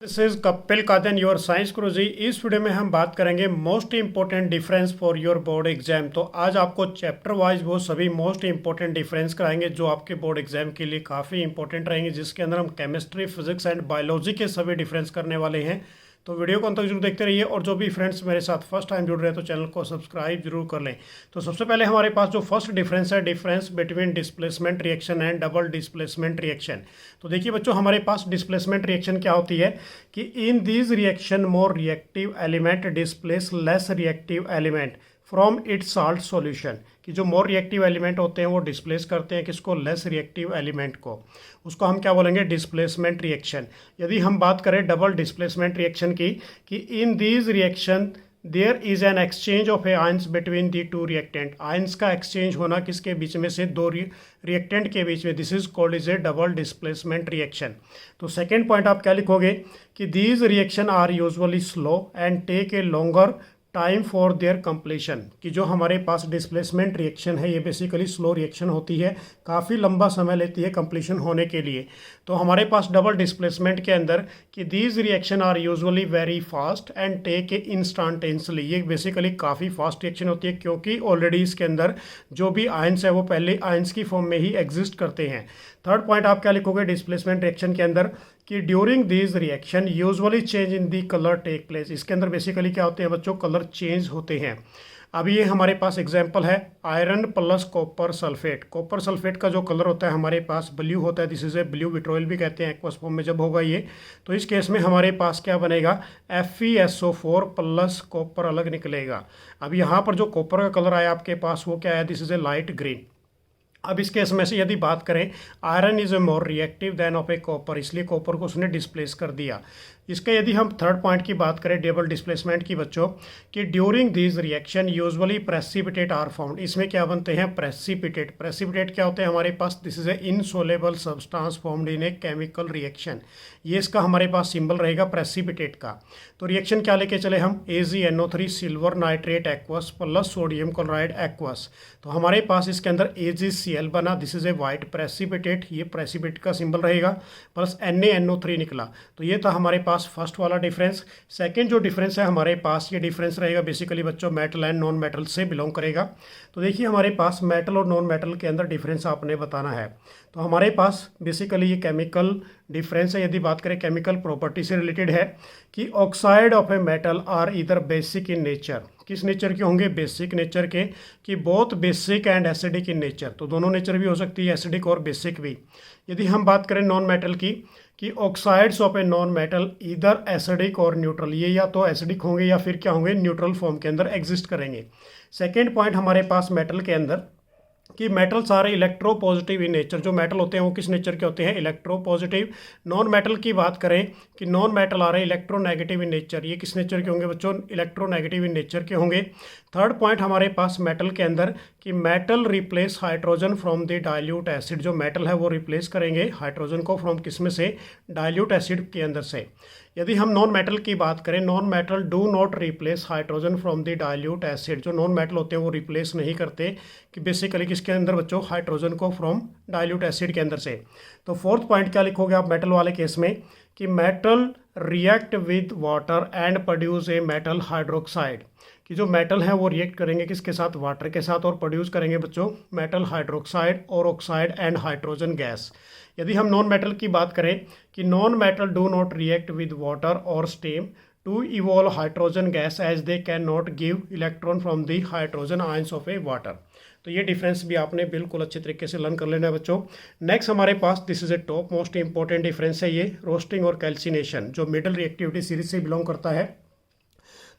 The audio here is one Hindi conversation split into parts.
This is Kapil Kadan your science Guruji. इस वीडियो में हम बात करेंगे most important difference for your board exam. तो आज आपको चैप्टर वाइज वो सभी मोस्ट इंपॉर्टेंट डिफरेंस कराएंगे जो आपके बोर्ड एग्जाम के लिए काफ़ी इंपॉर्टेंट रहेंगे, जिसके अंदर हम केमिस्ट्री, फिजिक्स एंड बायोलॉजी के सभी डिफरेंस करने वाले हैं। तो वीडियो को अंत तक जरूर देखते रहिए, और जो भी फ्रेंड्स मेरे साथ फर्स्ट टाइम जुड़ रहे हैं तो चैनल को सब्सक्राइब जरूर कर लें। तो सबसे पहले हमारे पास जो फर्स्ट डिफरेंस है, difference between displacement reaction and double displacement reaction. तो देखिए बच्चों, हमारे पास डिस्प्लेसमेंट रिएक्शन क्या होती है कि in these reaction more reactive element displace less reactive element from its salt solution. कि जो मोर रिएक्टिव एलिमेंट होते हैं वो डिस्प्लेस करते हैं किसको, लेस रिएक्टिव एलिमेंट को। उसको हम क्या बोलेंगे, डिस्प्लेसमेंट रिएक्शन। यदि हम बात करें डबल डिस्प्लेसमेंट रिएक्शन की, कि in these reaction there is an exchange of a ions between the two reactant. Ions का एक्सचेंज होना किसके बीच में से, दो रिएक्टेंट के बीच में। This is called is a double displacement reaction. तो सेकेंड पॉइंट आप क्या लिखोगे कि these reaction are usually slow and take a longer time for their completion. कि जो हमारे पास डिस्प्लेसमेंट रिएक्शन है ये बेसिकली स्लो रिएक्शन होती है, काफ़ी लंबा समय लेती है कंप्लीशन होने के लिए। तो हमारे पास डबल डिस्प्लेसमेंट के अंदर कि these reaction are usually very fast and take a instantaneously. ये बेसिकली काफ़ी फास्ट रिएक्शन होती है क्योंकि ऑलरेडी इसके अंदर जो भी आयंस है वो पहले आयंस की फॉर्म में ही एग्जिस्ट करते हैं। थर्ड पॉइंट आप क्या लिखोगे डिस्प्लेसमेंट रिएक्शन के अंदर कि during these reaction usually change in the colour take place. इसके अंदर बेसिकली क्या होते हैं बच्चों, कलर चेंज होते हैं। अब ये हमारे पास एग्जांपल है iron plus copper sulphate. Copper sulphate का जो कलर होता है हमारे पास ब्लू होता है, this is A blue vitriol भी कहते हैं एक्वस फॉर्म में जब होगा ये। तो इस केस में हमारे पास क्या बनेगा, FeSO4 प्लस कॉपर अलग निकलेगा। अब यहाँ पर जो कॉपर का कलर आया आपके पास वो क्या है, this is A light green. अब इस केस में से यदि बात करें, iron is a more reactive than of A copper, इसलिए कॉपर को उसने डिस्प्लेस कर दिया। इसका यदि हम थर्ड पॉइंट की बात करें डबल डिस्प्लेसमेंट की बच्चों, कि during these reaction usually precipitate are found. इसमें क्या बनते हैं, प्रेसिपिटेट। प्रेसिपिटेट क्या होते हैं हमारे पास, this is a insoluble substance formed in a chemical reaction. ये इसका हमारे पास सिंबल रहेगा प्रेसिपिटेट का। तो रिएक्शन क्या लेके चले हम, AgNO3 silver nitrate aqueous plus sodium chloride aqueous. तो हमारे पास इसके अंदर AgCl बना, this is A white precipitate, ये प्रेसिपिटेट का सिंबल रहेगा, प्लस NaNO3 निकला। तो ये था हमारे पास फर्स्ट वाला डिफरेंस। सेकंड जो डिफरेंस है हमारे पास, ये डिफरेंस रहेगा बेसिकली बच्चों मेटल एंड नॉन मेटल से बिलोंग करेगा। तो देखिए हमारे पास मेटल और नॉन मेटल के अंदर डिफरेंस आपने बताना है। तो हमारे पास बेसिकली ये केमिकल डिफरेंस है। यदि बात करें केमिकल प्रॉपर्टी से रिलेटेड है कि oxide of a metal are इधर बेसिक इन नेचर। किस नेचर के होंगे, बेसिक नेचर के, कि both basic and acidic in nature. तो दोनों नेचर भी हो सकती है, एसिडिक और बेसिक भी। यदि हम बात करें नॉन मेटल की, कि oxides of a non metal इधर एसिडिक और न्यूट्रल, ये या तो एसिडिक होंगे या फिर क्या होंगे, न्यूट्रल फॉर्म के अंदर एग्जिस्ट करेंगे। सेकेंड पॉइंट हमारे पास मेटल के अंदर कि मेटल सारे इलेक्ट्रो पॉजिटिव इन नेचर। जो मेटल होते हैं वो किस नेचर के होते हैं, इलेक्ट्रो पॉजिटिव। नॉन मेटल की बात करें कि नॉन मेटल आ रहे हैं इलेक्ट्रो नेगेटिव इन नेचर, ये किस नेचर के होंगे बच्चों, इलेक्ट्रो नेगेटिव इन नेचर के होंगे। थर्ड पॉइंट हमारे पास मेटल के अंदर कि metal replace hydrogen from the dilute acid. जो मेटल है वो रिप्लेस करेंगे हाइड्रोजन को फ्रॉम किस में से, डाइल्यूट एसिड के अंदर से। यदि हम नॉन मेटल की बात करें, non metal do not replace hydrogen from the dilute acid. जो नॉन मेटल होते हैं वो रिप्लेस नहीं करते कि बेसिकली किसके अंदर बच्चों, हाइड्रोजन को फ्रॉम डाइल्यूट एसिड के अंदर से। तो फोर्थ पॉइंट क्या लिखोगे आप मेटल वाले केस में, कि metal react with water and produce a metal hydroxide. कि जो मेटल है वो रिएक्ट करेंगे किसके साथ, वाटर के साथ, और प्रोड्यूस करेंगे बच्चों मेटल हाइड्रोक्साइड और ऑक्साइड एंड हाइड्रोजन गैस। यदि हम नॉन मेटल की बात करें कि non metal do not react with water और steam to evolve hydrogen gas as they can not give electron from the hydrogen ions of a water. तो ये डिफरेंस भी आपने बिल्कुल अच्छे तरीके से लर्न कर लेना है बच्चों। नेक्स्ट हमारे पास this is a top most important difference है ये रोस्टिंग और कैल्सिनेशन, जो मिडल रिएक्टिविटी सीरीज से बिलोंग करता है।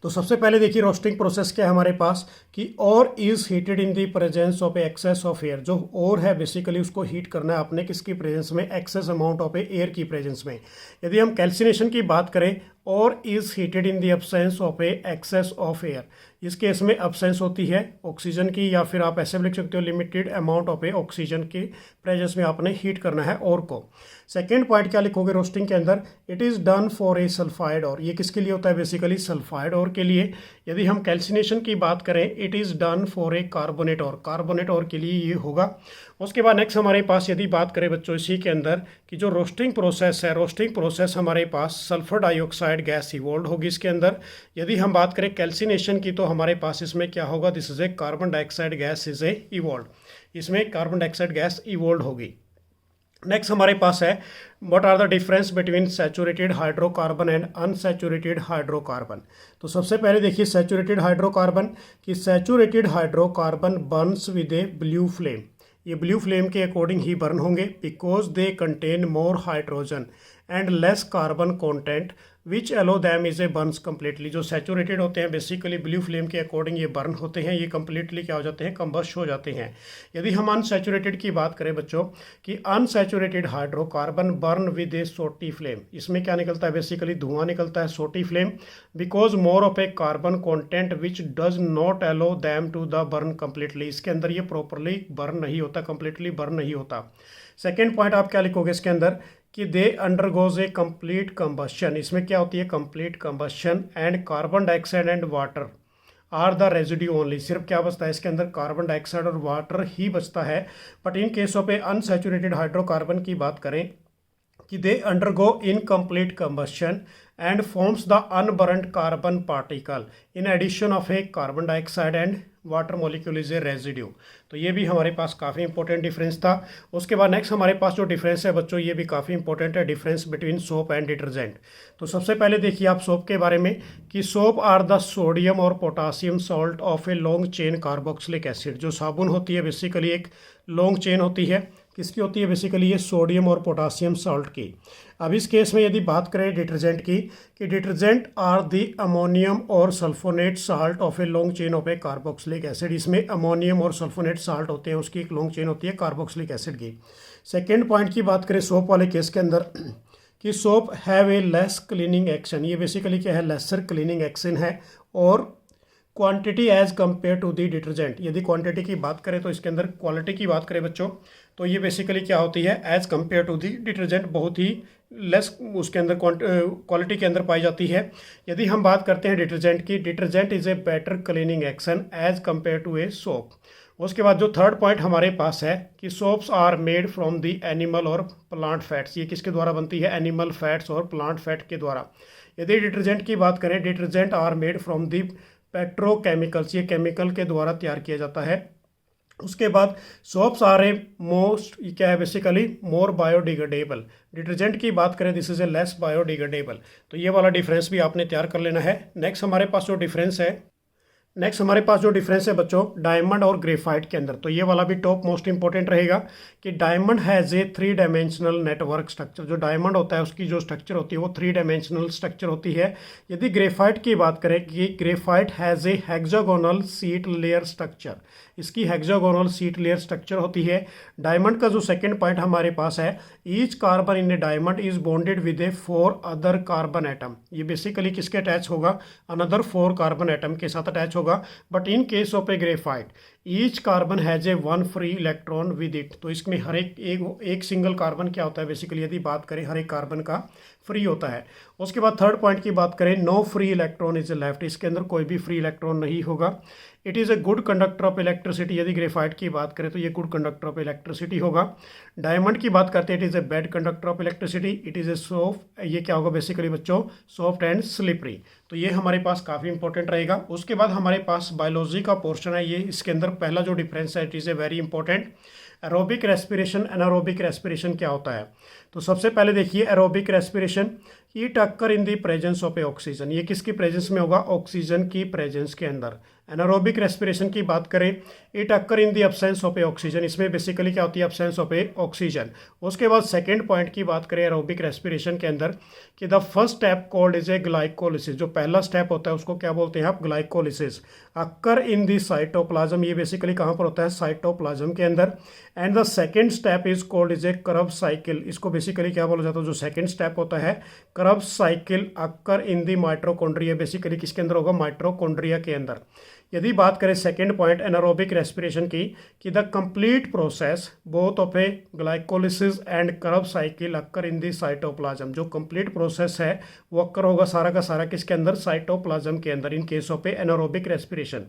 तो सबसे पहले देखिए रोस्टिंग प्रोसेस क्या है हमारे पास, कि ore is heated in the presence of excess of air. जो और है बेसिकली उसको हीट करना है आपने किसकी प्रेजेंस में, एक्सेस अमाउंट ऑफ एयर की प्रेजेंस में। यदि हम कैल्सिनेशन की बात करें, ore is heated in the absence of a excess of air, इस केस में अब्सेंस होती है ऑक्सीजन की, या फिर आप ऐसे भी लिख सकते हो limited amount of A oxygen के प्रेजेंस में आपने हीट करना है और को। सेकेंड पॉइंट क्या लिखोगे रोस्टिंग के अंदर, it is done for a sulphide और, ये किसके लिए होता है बेसिकली सल्फाइड और के लिए। यदि हम कैल्सिनेशन की बात करें, it is done for a carbonate और, कार्बोनेट और के लिए ये होगा। उसके बाद नेक्स्ट हमारे पास यदि बात करें बच्चों इसी के अंदर कि जो रोस्टिंग प्रोसेस है, रोस्टिंग प्रोसेस हमारे पास सल्फर डाइऑक्साइड गैस इवॉल्व होगी इसके अंदर। यदि हम बात करें कैल्सिनेशन की तो हमारे पास इसमें क्या होगा, this is a carbon dioxide gas is a evolve, इसमें कार्बन डाइऑक्साइड गैस इवॉल्व होगी। नेक्स्ट हमारे पास है what are the difference between saturated hydrocarbon and unsaturated hydrocarbon. तो सबसे पहले देखिए सैचुरेटेड हाइड्रोकार्बन कि saturated hydrocarbon burns with a blue flame, ये ब्लू फ्लेम के अकॉर्डिंग ही बर्न होंगे because they contain more hydrogen and less carbon content which allow them is a Burns completely. जो सैचुरेटेड होते हैं बेसिकली ब्लू फ्लेम के अकॉर्डिंग ये बर्न होते हैं, ये कम्प्लीटली क्या हो जाते हैं, कम्बस्ट हो जाते हैं। यदि हम अनसैचुरेटेड की बात करें बच्चों कि unsaturated hydrocarbon burn with a sooty flame, इसमें क्या निकलता है बेसिकली धुआं निकलता है sooty flame, because more of a carbon content which does not allow them to the burn completely, इसके अंदर ये प्रॉपरली बर्न नहीं होता, कम्प्लीटली बर्न नहीं होता। सेकेंड पॉइंट आप क्या लिखोगे इसके अंदर कि they undergoes a complete combustion, इसमें क्या होती है complete combustion and carbon dioxide and water are the residue only, सिर्फ क्या बचता है इसके अंदर कार्बन डाइऑक्साइड और वाटर ही बचता है। But in case of a unsaturated hydrocarbon की बात करें कि they undergo incomplete combustion and forms the unburnt carbon particle in addition of a carbon dioxide and water molecule is a residue. तो ये भी हमारे पास काफ़ी इंपॉर्टेंट डिफरेंस था। उसके बाद नेक्स्ट हमारे पास जो डिफरेंस है बच्चों ये भी काफ़ी इंपॉर्टेंट है, difference between soap and detergent. तो सबसे पहले देखिए आप सोप के बारे में कि सोप आर द सोडियम और potassium salt of a long chain carboxylic acid. जो साबुन होती है बेसिकली एक लॉन्ग चेन होती है, किसकी होती है बेसिकली ये सोडियम और पोटासियम सॉल्ट की। अब इस केस में यदि बात करें डिटर्जेंट की कि डिटर्जेंट आर दी अमोनियम और sulphonate salt of a long chain of a carboxylic acid, इसमें अमोनियम और सल्फोनेट साल्ट होते हैं, उसकी एक लॉन्ग चेन होती है कार्बोक्सिलिक एसिड की। सेकेंड पॉइंट की बात करें सोप वाले केस के अंदर कि soap have a less cleaning action, ये बेसिकली क्या है लेसर क्लीनिंग एक्शन है और quantity as compare to the detergent. यदि क्वांटिटी की बात करें तो इसके अंदर क्वालिटी की बात करें बच्चों तो ये बेसिकली क्या होती है as compare to the detergent, बहुत ही लेस उसके अंदर क्वालिटी के अंदर पाई जाती है। यदि हम बात करते हैं डिटर्जेंट की, detergent is a better cleaning action as compare to a soap. उसके बाद जो थर्ड पॉइंट हमारे पास है कि soaps are made from the animal और प्लांट फैट्स, ये किसके द्वारा बनती है एनिमल फैट्स और प्लांट फैट के द्वारा। यदि डिटर्जेंट की बात करें detergent are made from the petrochemicals, ये केमिकल के द्वारा तैयार किया जाता है। उसके बाद सोप्स आर ए मोस्ट क्या है बेसिकली मोर बायोडिग्रेडेबल, डिटर्जेंट की बात करें this is A less biodegradable. तो ये वाला डिफरेंस भी आपने तैयार कर लेना है। नेक्स्ट हमारे पास जो डिफरेंस है बच्चों डायमंड और ग्रेफाइट के अंदर, तो ये वाला भी टॉप मोस्ट इंपॉर्टेंट रहेगा कि diamond has a 3 dimensional network structure. जो डायमंड होता है उसकी जो स्ट्रक्चर होती है वो 3 डायमेंशनल स्ट्रक्चर होती है। यदि ग्रेफाइट की बात करें कि graphite has a hexagonal seat layer structure, इसकी हेक्सागोनल सीट लेयर स्ट्रक्चर होती है। डायमंड का जो सेकंड पॉइंट हमारे पास है each carbon in A diamond is bonded with A 4 other carbon atom, ये बेसिकली किसके अटैच होगा अनदर 4 कार्बन एटम के साथ अटैच होगा। But in case of A graphite each carbon has a 1 free electron with it, तो इसमें हर एक सिंगल कार्बन क्या होता है बेसिकली यदि बात करें हर एक कार्बन का फ्री होता है। उसके बाद थर्ड पॉइंट की बात करें no free electron is left, इसके अंदर कोई भी फ्री इलेक्ट्रॉन नहीं होगा। It is a good conductor of electricity, यदि ग्रेफाइट की बात करें तो ये गुड कंडक्टर ऑफ इलेक्ट्रिसिटी होगा। डायमंड की बात करते हैं it is a bad conductor of electricity, it is a soft, ये क्या होगा बेसिकली बच्चों सॉफ्ट एंड स्लिपरी। तो ये हमारे पास काफ़ी इंपॉर्टेंट रहेगा। उसके बाद हमारे पास बायोलॉजी का पोर्शन है, ये इसके अंदर पहला जो डिफरेंस है it is a very important. Aerobic respiration anaerobic respiration क्या होता है, तो सबसे पहले देखिए aerobic respiration heat occur in the presence of A oxygen, ये किसकी प्रेजेंस में होगा ऑक्सीजन की प्रेजेंस के अंदर। एनारोबिक रेस्पिरेशन की बात करें, it occur in the absence of A oxygen, इसमें बेसिकली क्या होती है, एब्सेंस ऑफ ए ऑक्सीजन। उसके बाद सेकंड पॉइंट की बात करें एरोबिक रेस्पिरेशन के अंदर कि the first step called is A glycolysis, जो पहला स्टेप होता है उसको क्या बोलते हैं आप, glycolysis. Occur in the cytoplasm, ये बेसिकली कहाँ पर होता है, साइटोप्लाज्म के अंदर। And the second step is called is ए करब साइकिल, इसको बेसिकली क्या बोला जाता है, जो सेकंड स्टेप होता है करब cycle occur in the mitochondria, basically किसके अंदर होगा, माइटोकॉन्ड्रिया के अंदर। यदि बात करें सेकंड पॉइंट एनारोबिक रेस्पिरेशन की कि the complete process both of a glycolysis and Krebs cycle occur in the cytoplasm, जो कंप्लीट प्रोसेस है वो अक्कर होगा सारा का सारा किसके अंदर, साइटोप्लाज्म के अंदर, इन case of A anaerobic respiration.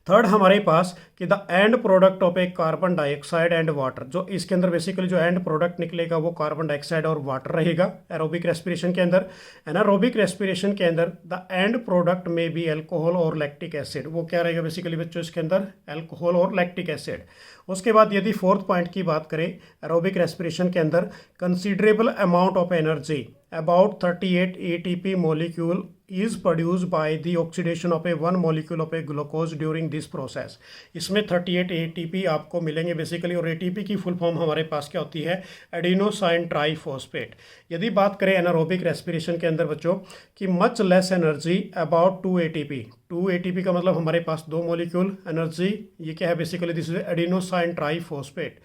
Third हमारे पास कि the end product of a carbon dioxide and water, जो इसके अंदर बेसिकली जो एंड प्रोडक्ट निकलेगा वो कार्बन डाइऑक्साइड और वाटर रहेगा एरोबिक रेस्पिरेशन के अंदर। एनारोबिक रेस्पिरेशन के अंदर द एंड प्रोडक्ट में भी अल्कोहल और लैक्टिक एसिड, वो क्या रहेगा बेसिकली बच्चों इसके अंदर, अल्कोहल और लैक्टिक एसिड। उसके बाद यदि फोर्थ पॉइंट की बात करें एरोबिक रेस्पिरेशन के अंदर, considerable amount of energy about 38 ATP molecule is produced by the oxidation of a one molecule of a glucose during this process। इसमें 38 ATP आपको मिलेंगे बेसिकली, और ATP की फुल फॉर्म हमारे पास क्या होती है, एडिनोसाइन ट्राइफॉस्फेट। यदि बात करें एनारोबिक रेस्पिरेशन के अंदर बच्चों कि much less energy about 2 ATP, 2 ATP का मतलब हमारे पास दो मॉलिक्यूल, एनर्जी ये क्या है basically, this is adenosine triphosphate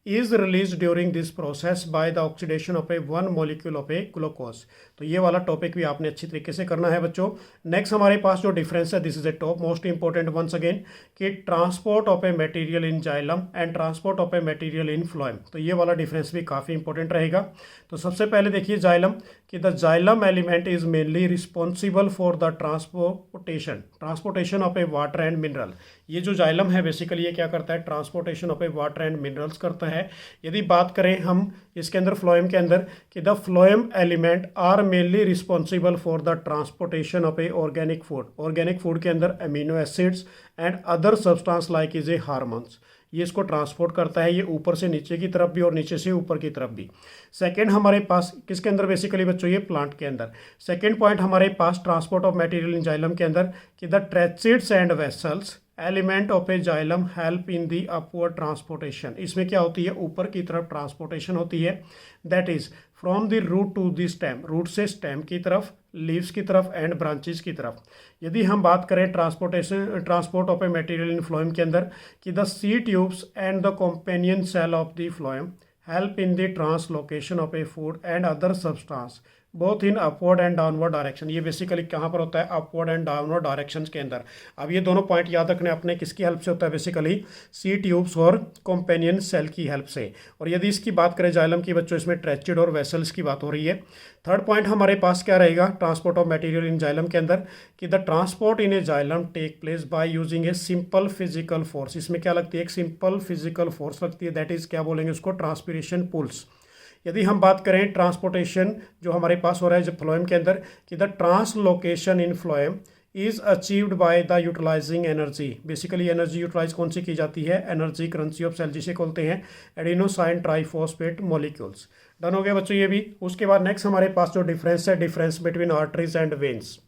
is released during this process by the oxidation of a one molecule of a glucose। तो ये वाला टॉपिक भी आपने अच्छी तरीके से करना है बच्चों। नेक्स्ट हमारे पास जो डिफरेंस है, this is a top most important once again, कि transport of a material in xylem and transport of a material in phloem, तो ये वाला डिफरेंस भी काफ़ी इंपॉर्टेंट रहेगा। तो सबसे पहले देखिए जाइलम, कि the xylem element is mainly responsible for the transportation of a water and mineral. ये जो जाइलम है बेसिकली ये क्या करता है, transportation of a water and minerals करता है। यदि बात करें हम इसके अंदर फ्लोएम के अंदर कि the phloem element are mainly responsible for the transportation of a organic food, organic food के अंदर amino acids and other substance like is a hormones, ये इसको ट्रांसपोर्ट करता है, ये ऊपर से नीचे की तरफ भी और नीचे से ऊपर की तरफ भी। सेकंड हमारे पास किसके अंदर बेसिकली बच्चों, ये प्लांट के अंदर। सेकंड पॉइंट हमारे पास transport of material in xylem के अंदर कि the tracheids and vessels element of a xylem help in the upward transportation, इसमें क्या होती है, ऊपर की तरफ ट्रांसपोर्टेशन होती है, that is from the root to the stem, root से स्टेम की तरफ, लीव्स की तरफ एंड ब्रांचेस की तरफ। यदि हम बात करें transport of a material in phloem के अंदर कि the sieve tubes and the companion cell of the phloem help in the translocation of a food and other substance both in upward and downward direction, ये बेसिकली कहाँ पर होता है, अपवर्ड एंड डाउनवर्ड डायरेक्शन के अंदर। अब ये दोनों पॉइंट याद रखने अपने, किसकी हेल्प से होता है बेसिकली, सी ट्यूब्स और कंपेनियन सेल की हेल्प से। और यदि इसकी बात करें जाइलम की बच्चों, इसमें ट्रेचिड और वेसल्स की बात हो रही है। थर्ड पॉइंट हमारे पास क्या रहेगा transport of material in xylem के अंदर कि the transport in a xylem take place by using a simple physical force, इसमें क्या लगती है, एक सिंपल फिजिकल फोर्स लगती है, दैट इज क्या बोलेंगे उसको, ट्रांसपिरेशन पुल्स। यदि हम बात करें ट्रांसपोर्टेशन जो हमारे पास हो रहा है जब फ्लोएम के अंदर कि the translocation in phloem is achieved by the utilising energy, basically energy utilise कौन सी की जाती है, एनर्जी करेंसी ऑफ सेल जिसे बोलते हैं एडिनोसाइन ट्राइफॉस्फेट मॉलिक्यूल्स। डन हो गया बच्चों ये भी। उसके बाद नेक्स्ट हमारे पास जो डिफरेंस है, difference between arteries and veins.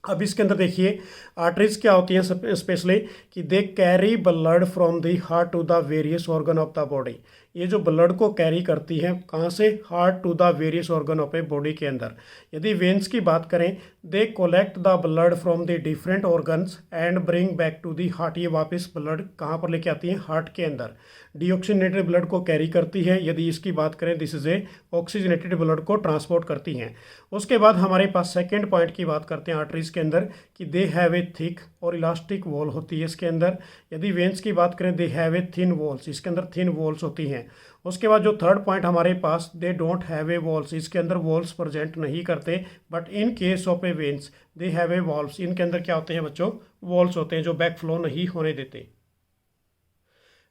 अब इसके अंदर देखिए आर्टरीज क्या होती हैं स्पेशली कि they carry blood from the heart to the various organ of the body, ये जो ब्लड को कैरी करती है कहाँ से, heart to the various organ of a body के अंदर। यदि वेन्स की बात करें, they collect the blood from the different organs and bring back to the heart, ये वापस ब्लड कहाँ पर लेके आती है, हार्ट के अंदर। डीऑक्सीजनेटेड ब्लड को कैरी करती है। यदि इसकी बात करें, this is A oxygenated blood को ट्रांसपोर्ट करती हैं। उसके बाद हमारे पास सेकेंड पॉइंट की बात करते हैं आर्टरीज के अंदर कि दे हैव ए थिक और इलास्टिक वॉल होती है इसके अंदर। यदि वेन्स की बात करें, दे हैव ए थिन वॉल्स, इसके अंदर थिन वॉल्स होती हैं। उसके बाद जो थर्ड पॉइंट हमारे पास, they don't have a walls, इसके अंदर वॉल्स प्रेजेंट नहीं करते, but in case of a veins they have a walls, इनके अंदर क्या होते हैं बच्चों, वॉल्स होते हैं जो बैक फ्लो नहीं होने देते।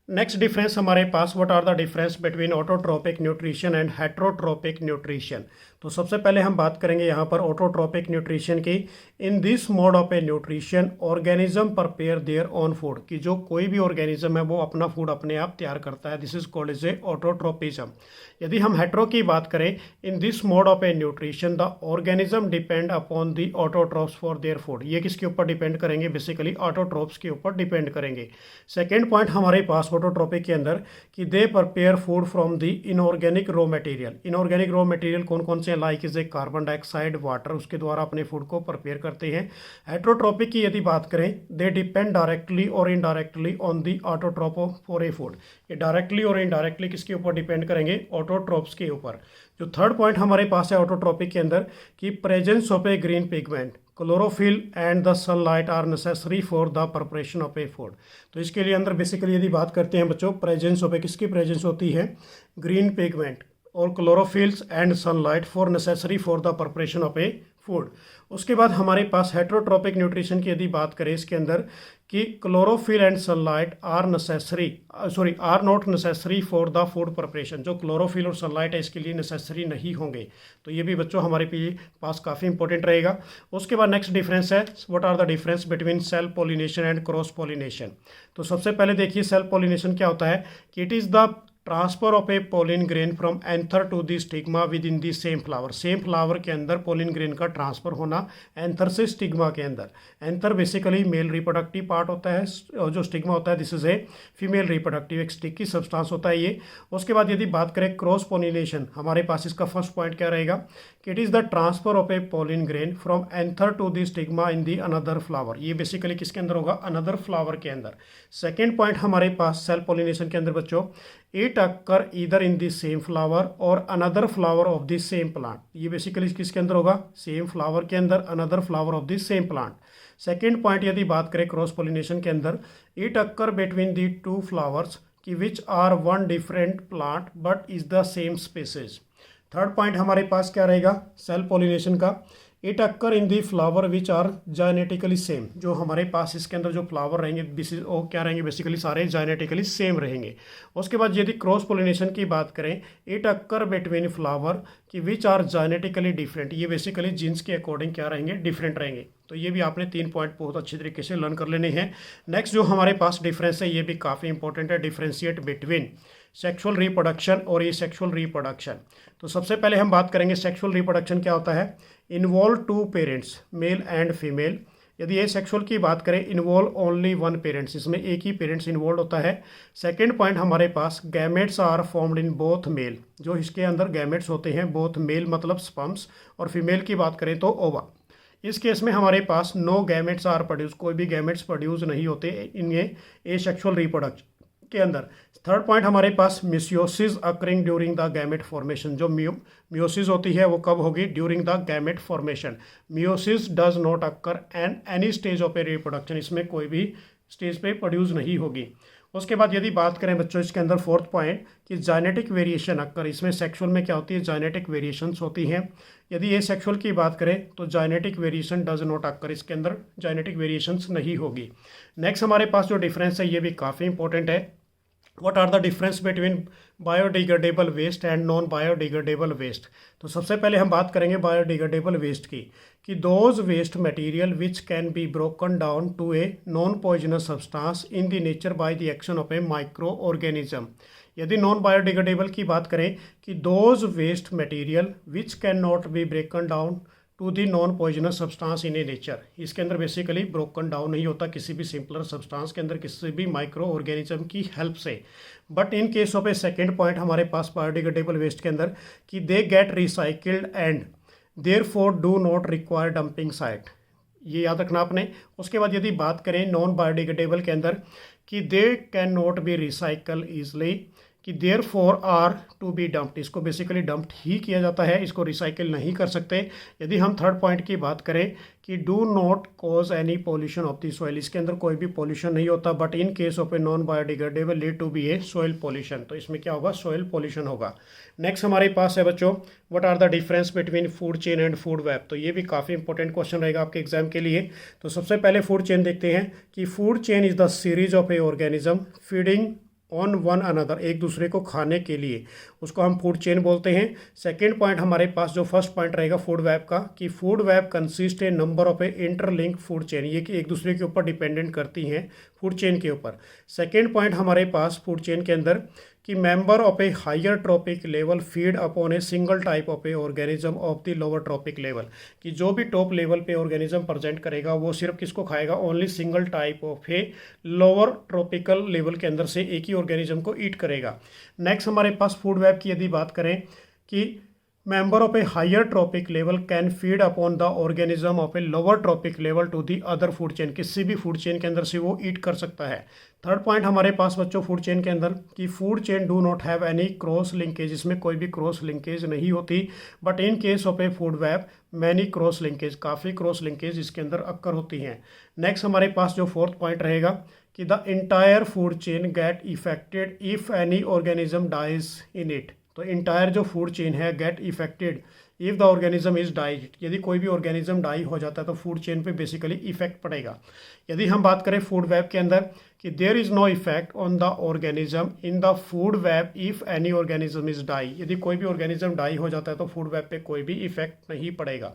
नेक्स्ट डिफरेंस हमारे पास, what are the difference between autotrophic nutrition and heterotrophic nutrition. तो सबसे पहले हम बात करेंगे यहाँ पर ऑटोट्रोपिक न्यूट्रिशन की। इन this mode of a nutrition organism prepare their own food, कि जो कोई भी ऑर्गेनिज्म है वो अपना फूड अपने आप तैयार करता है। This is called as a autotrophism. यदि हम हेट्रो की बात करें, in this mode of a nutrition the organism depend upon the autotrophs for their food. ये किसके ऊपर डिपेंड करेंगे? बेसिकली ऑटोट्रोप्स के ऊपर डिपेंड करेंगे। सेकेंड पॉइंट हमारे पास ऑटोट्रोपिक के अंदर कि they prepare food from the inorganic raw material. Inorganic raw material कौन कौन से? Like is a carbon dioxide, water, उसके द्वारा अपने फूड को प्रिपेयर करते हैं। हेट्रोट्रोपिक की यदि बात करें, दे डिपेंड डायरेक्टली और indirectly on the autotroph for a food. ये डायरेक्टली और इनडायरेक्टली किसके ऊपर डिपेंड करेंगे? ऑटोट्रोप्स के ऊपर। जो थर्ड पॉइंट हमारे पास है ऑटोट्रोपिक के अंदर कि presence of a green pigment, chlorophyll and the sunlight are necessary for the preparation of a food. तो इसके लिए अंदर बेसिकली यदि बात करते हैं बच्चों, प्रेजेंस ऑफ ए, किसकी प्रेजेंस होती है? ग्रीन पिगमेंट और chlorophylls and sunlight for necessary for the preparation of a food. उसके बाद हमारे पास हेट्रोट्रोपिक न्यूट्रिशन की यदि बात करें इसके अंदर कि chlorophyll and sunlight are not necessary for the food preparation. जो क्लोरोफिल और सनलाइट है इसके लिए नेसेसरी नहीं होंगे। तो ये भी बच्चों हमारे पास काफ़ी इंपॉर्टेंट रहेगा। उसके बाद नेक्स्ट डिफरेंस है, what are the difference between self pollination and cross pollination. तो सबसे पहले देखिए सेल्फ पॉलिनेशन क्या होता है कि it is the transfer of a pollen grain from anther to the stigma within the same flower. Same flower के अंदर पोलिन ग्रेन का ट्रांसफर होना एंथर से स्टिग्मा के अंदर। Anther basically male reproductive part होता है और जो स्टिग्मा होता है this is a female reproductive, एक स्टिकी सब्सटेंस होता है ये। उसके बाद यदि बात करें क्रॉस पोलिनेशन, हमारे पास इसका फर्स्ट पॉइंट क्या रहेगा कि it is the transfer of a pollen grain from anther to the stigma in the another flower. ये बेसिकली किसके अंदर होगा? अनदर फ्लावर के अंदर। सेकेंड पॉइंट हमारे पास सेल्फ पॉलिनेशन के अंदर बच्चों, it occur either in the same flower और another flower of the same plant. ये बेसिकली किसके अंदर होगा? सेम फ्लावर के अंदर another flower of the same plant. Second point यदि बात करें क्रॉस पॉलिनेशन के अंदर, it occur between the two flowers की which are one different plant but is the same species. Third point हमारे पास क्या रहेगा सेल्फ पॉलिनेशन का? It occur in the flower which are genetically same. जो हमारे पास इसके अंदर जो फ्लावर रहेंगे वो क्या रहेंगे? बेसिकली सारे जाइनेटिकली सेम रहेंगे। उसके बाद यदि क्रॉस पोलिनेशन की बात करें, इट अक्कर बिटवीन फ्लावर कि विच आर जाइनेटिकली डिफरेंट। ये बेसिकली जीन्स के अकॉर्डिंग क्या रहेंगे? डिफरेंट रहेंगे। तो ये भी आपने 3 पॉइंट बहुत अच्छी तरीके से लर्न कर लेने हैं। नेक्स्ट जो हमारे पास डिफरेंस है ये भी काफ़ी इंपॉर्टेंट है, डिफरेंशिएट बिटवीन सेक्सुअल रिप्रोडक्शन और ये सेक्सुअल रिप्रोडक्शन। तो सबसे पहले हम बात करेंगे सेक्सुअल रिप्रोडक्शन क्या होता है? Involve 2 parents male and female. यदि ये सेक्सुअल की बात करें, इन्वॉल्व ओनली 1 पेरेंट्स, इसमें एक ही पेरेंट्स इन्वॉल्व होता है। सेकेंड पॉइंट हमारे पास gametes are formed in both male. जो इसके अंदर गैमेट्स होते हैं बोथ मेल मतलब स्पर्म्स, और फीमेल की बात करें तो ओवा। इस केस में हमारे पास नो गैमेट्स आर प्रोड्यूस, कोई भी गैमेट्स प्रोड्यूस नहीं होते इनके एसेक्सुअल रिप्रोडक्शन के अंदर। थर्ड पॉइंट हमारे पास meiosis occurring during the gamete formation. जो मियोसिस होती है वो कब होगी? During the gamete formation. Meiosis does not occur an any stage of a reproduction, इसमें कोई भी स्टेज पे प्रोड्यूस नहीं होगी। उसके बाद यदि बात करें बच्चों इसके अंदर फोर्थ पॉइंट कि जाइनेटिक वेरिएशन अक्कर, इसमें सेक्सुअल में क्या होती है? जाइनेटिक वेरिएशंस होती हैं। यदि ये सेक्सुअल की बात करें तो जाइनेटिक वेरिएशन डज नॉट अक्कर, इसके अंदर जाइनेटिक वेरिएशंस नहीं होगी। नेक्स्ट हमारे पास जो डिफरेंस है ये भी काफ़ी इंपॉर्टेंट है। What are the difference between biodegradable waste and non biodegradable waste? तो सबसे पहले हम बात करेंगे biodegradable waste की कि those waste material which can be broken down to a non poisonous substance in the nature by the action of a microorganism। यदि नॉन बायोडिग्रेडेबल की बात करें कि those waste material which cannot be broken down to the non poisonous substance in a nature, इसके अंदर बेसिकली ब्रोकन डाउन नहीं होता किसी भी सिंपलर सब्सटेंस के अंदर किसी भी माइक्रो ऑर्गेनिज्म की हेल्प से। But in case of A second point हमारे पास बायोडिग्रेडेबल वेस्ट के अंदर कि they get recycled and therefore do not require dumping site, ये याद रखना आपने। उसके बाद यदि बात करें नॉन बायोडिग्रेडेबल के अंदर कि they can not be recycle easily कि therefore are to be dumped, इसको बेसिकली डम्प्ड ही किया जाता है, इसको रिसाइकिल नहीं कर सकते। यदि हम थर्ड पॉइंट की बात करें कि do not cause any pollution of the soil, इसके अंदर कोई भी पॉल्यूशन नहीं होता, but in case of a non biodegradable lead to be a soil pollution, तो इसमें क्या होगा? सॉइल पॉल्यूशन होगा। नेक्स्ट हमारे पास है बच्चों what are the difference between food chain and food web. तो ये भी काफ़ी इंपॉर्टेंट क्वेश्चन रहेगा आपके एग्जाम के लिए। तो सबसे पहले फूड चेन देखते हैं कि food chain is the series of a organism feeding on one another, एक दूसरे को खाने के लिए, उसको हम फूड चेन बोलते हैं। सेकेंड पॉइंट हमारे पास जो फर्स्ट पॉइंट रहेगा फूड वेब का, कि food web consist A number of A interlink food chain, ये कि एक दूसरे के ऊपर डिपेंडेंट करती हैं फूड चेन के ऊपर। सेकेंड पॉइंट हमारे पास फूड चेन के अंदर कि member of a higher trophic level feed upon a single type of a organism of the lower trophic level, कि जो भी टॉप लेवल पे ऑर्गेनिज्म प्रेजेंट करेगा वो सिर्फ किसको खाएगा, only single type of a lower tropical level के अंदर से एक ही ऑर्गेनिज्म को ईट करेगा। नेक्स्ट हमारे पास फूड वेब की यदि बात करें कि member of a higher trophic level can feed upon the organism of a lower trophic level to the other food chain, किसी भी फूड चेन के अंदर से वो ईट कर सकता है। थर्ड पॉइंट हमारे पास बच्चों फूड चेन के अंदर कि food chain do not have any cross linkage, इसमें कोई भी क्रॉस लिंकेज नहीं होती, but in case of a food web many cross linkage, काफ़ी क्रॉस लिंकेज इसके अंदर अक्कर होती हैं। नेक्स्ट हमारे पास जो फोर्थ पॉइंट रहेगा कि the entire food chain get affected if any organism dies in it, तो इंटायर जो फूड चेन है get affected if the organism is died, यदि कोई भी ऑर्गेनिज्म डाई हो जाता है तो फूड चेन पे बेसिकली इफेक्ट पड़ेगा। यदि हम बात करें फूड वेब के अंदर कि there is no effect on the organism in the food web if any organism is die, यदि कोई भी ऑर्गेनिज्म डाई हो जाता है तो फूड वेब पे कोई भी इफेक्ट नहीं पड़ेगा।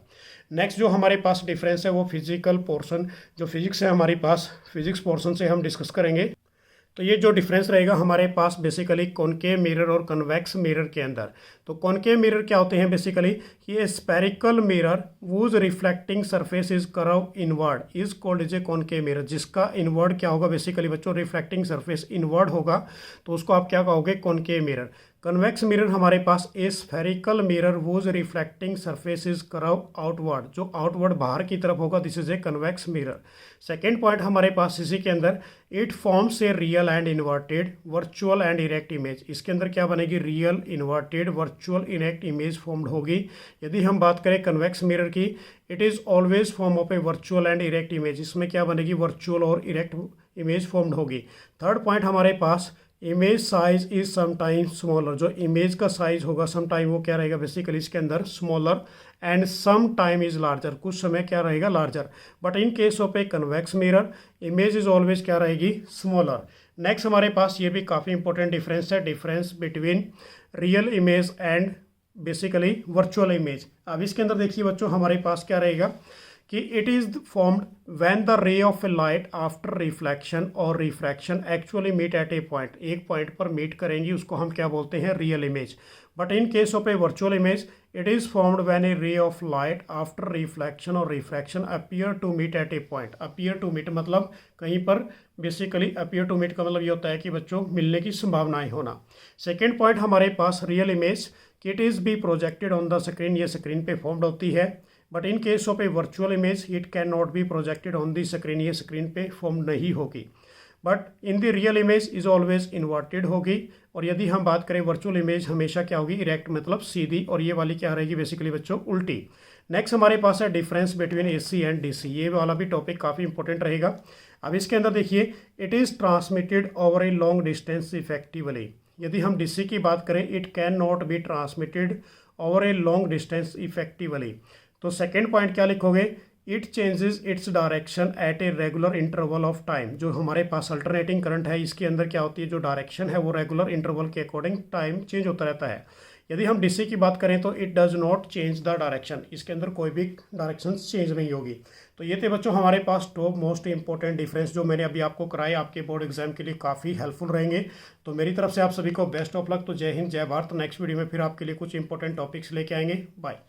नेक्स्ट जो हमारे पास डिफरेंस है वो फिजिकल पोर्शन, जो फिजिक्स है हमारे पास, फिजिक्स पोर्शन से हम डिस्कस करेंगे। तो ये जो डिफरेंस रहेगा हमारे पास बेसिकली कॉनकेव मिरर और कन्वेक्स मिरर के अंदर। तो कॉनकेव मिरर क्या होते हैं बेसिकली, ये spherical mirror whose reflecting surface is curve inward is called is A concave mirror, जिसका इनवर्ड क्या होगा बेसिकली बच्चों, रिफ्लेक्टिंग सरफेस इनवर्ड होगा, तो उसको आप क्या कहोगे, कॉनकेव मिरर। कन्वेक्स मिरर हमारे पास a spherical mirror whose reflecting surface is curve outward, जो आउटवर्ड बाहर की तरफ होगा, this is a convex mirror. Second point हमारे पास इसी के अंदर it forms a real and inverted virtual and erect image, इसके अंदर क्या बनेगी, real inverted virtual erect image formed होगी। यदि हम बात करें कन्वेक्स मिरर की, it is always form of a virtual and erect image, इसमें क्या बनेगी, वर्चुअल और इरेक्ट इमेज फॉर्म्ड होगी। थर्ड पॉइंट हमारे पास image size is sometime smaller, जो इमेज का साइज होगा समटाइम वो क्या रहेगा बेसिकली इसके अंदर smaller, and some time is larger, कुछ समय क्या रहेगा larger, but in case of a convex mirror image is always क्या रहेगी स्मॉलर। नेक्स्ट हमारे पास ये भी काफ़ी इंपॉर्टेंट डिफरेंस है, difference between real image and basically virtual image. अब इसके अंदर देखिए बच्चों हमारे पास क्या रहेगा कि it is formed when the ray of a light after reflection और refraction actually meet at a point, एक पॉइंट पर मीट करेंगी, उसको हम क्या बोलते हैं, real image. But in case of a virtual image it is formed when a ray of light after reflection और refraction appear to meet at a point, appear to meet मतलब कहीं पर, बेसिकली अपीयर टू मीट का मतलब ये होता है कि बच्चों मिलने की संभावनाएं होना। सेकेंड पॉइंट हमारे पास रियल इमेज कि it is be projected on the screen, ये स्क्रीन पे फॉर्म्ड होती है, but in case of a virtual image it can not be projected on the screen, ये स्क्रीन पे फॉर्म नहीं होगी, but in the real image is always inverted होगी। और यदि हम बात करें वर्चुअल इमेज हमेशा क्या होगी, इरेक्ट मतलब सीधी, और ये वाली क्या रहेगी बेसिकली बच्चों उल्टी। नेक्स्ट हमारे पास है difference between AC and DC, ये वाला भी टॉपिक काफ़ी इंपॉर्टेंट रहेगा। अब इसके अंदर देखिए it is transmitted over a long distance effectively, यदि हम डीसी की बात करें it can not be transmitted over a long distance effectively. तो सेकेंड पॉइंट क्या लिखोगे, it changes its direction at a regular interval of time, जो हमारे पास अल्टरनेटिंग करंट है इसके अंदर क्या होती है, जो डायरेक्शन है वो रेगुलर इंटरवल के अकॉर्डिंग टाइम चेंज होता रहता है। यदि हम डीसी की बात करें तो it does not change the direction, इसके अंदर कोई भी डायरेक्शन चेंज नहीं होगी। तो ये थे बच्चों हमारे पास टॉप मोस्ट इंपॉर्टेंट डिफरेंस जो मैंने अभी आपको कराए, आपके बोर्ड एग्जाम के लिए काफ़ी हेल्पफुल रहेंगे। तो मेरी तरफ से आप सभी को बेस्ट ऑफ लक। तो जय हिंद, जय भारत। नेक्स्ट वीडियो में फिर आपके लिए कुछ इंपॉर्टेंट टॉपिक्स लेके आएंगे। बाय।